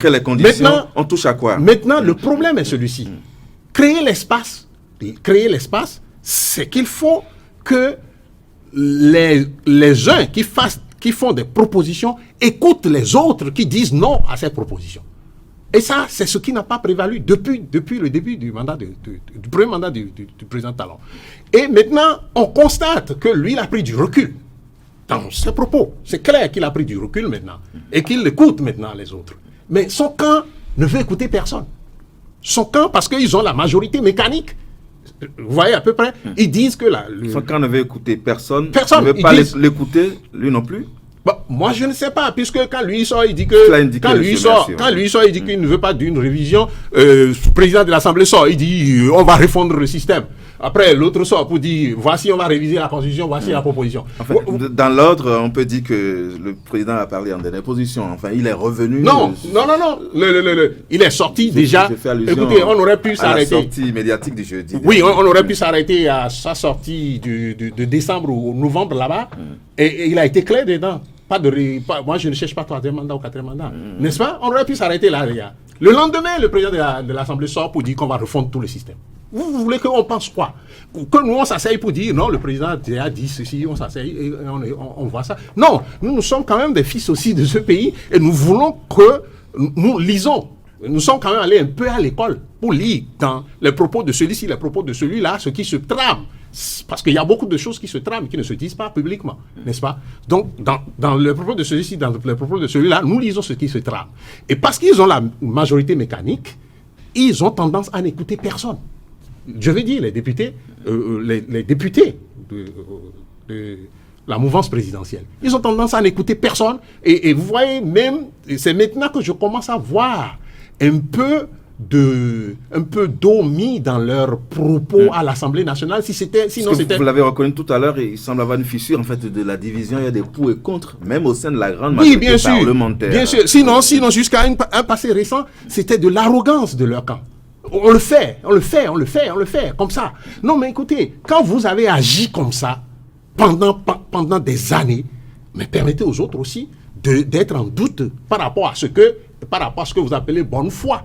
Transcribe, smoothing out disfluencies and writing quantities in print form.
Quelles les conditions, maintenant, on touche à quoi? Maintenant, le problème est celui-ci. Créer l'espace, c'est qu'il faut que les uns qui font des propositions écoutent les autres qui disent non à ces propositions. Et ça, c'est ce qui n'a pas prévalu depuis le début du mandat du premier mandat du président Talon. Et maintenant, on constate que lui, il a pris du recul dans ses propos. C'est clair qu'il a pris du recul maintenant et qu'il écoute maintenant les autres. Mais son camp ne veut écouter personne. Son camp, parce qu'ils ont la majorité mécanique, vous voyez à peu près, ils disent que son camp ne veut écouter personne. Personne. Ne veut pas l'écouter, lui non plus. Bon, moi, je ne sais pas, puisque quand lui sort, il dit que quand lui sort, il dit qu'il ne veut pas d'une révision. Le président de l'Assemblée sort, il dit on va refondre le système. Après, l'autre sort pour dire voici, on va réviser la Constitution, voici la proposition. En fait, dans l'ordre, on peut dire que le président a parlé en dernière position. Enfin, il est revenu. Non. Il est sorti déjà. Écoutez, on aurait pu s'arrêter. La sortie médiatique du jeudi. Oui, on aurait pu s'arrêter à sa sortie de décembre ou novembre là-bas. Et il a été clair dedans. Moi, je ne cherche pas troisième mandat ou quatrième mandat. N'est-ce pas? On aurait pu s'arrêter là, les gars. Le lendemain, le président de l'Assemblée sort pour dire qu'on va refondre tout le système. Vous voulez qu'on pense quoi? Que nous, on s'asseye pour dire non, le président a dit ceci, on s'asseye et on voit ça. Non, nous sommes quand même des fils aussi de ce pays et nous voulons que nous lisons. Nous sommes quand même allés un peu à l'école pour lire dans les propos de celui-ci, les propos de celui-là, ce qui se trame. Parce qu'il y a beaucoup de choses qui se trament, qui ne se disent pas publiquement, n'est-ce pas? Donc, dans les propos de celui-ci, dans les propos de celui-là, nous lisons ce qui se trame. Et parce qu'ils ont la majorité mécanique, ils ont tendance à n'écouter personne. Je veux dire, les députés de la mouvance présidentielle, ils ont tendance à n'écouter personne. Et vous voyez, même, c'est maintenant que je commence à voir un peu d'eau mis dans leurs propos à l'Assemblée nationale. Vous l'avez reconnu tout à l'heure, il semble avoir une fissure en fait de la division. Il y a des pour et contre, même au sein de la grande majorité parlementaire. Bien sûr. Sinon jusqu'à un passé récent, c'était de l'arrogance de leur camp. On le fait, comme ça. Non, mais écoutez, quand vous avez agi comme ça pendant des années, mais permettez aux autres aussi d'être en doute par rapport à ce que vous appelez bonne foi.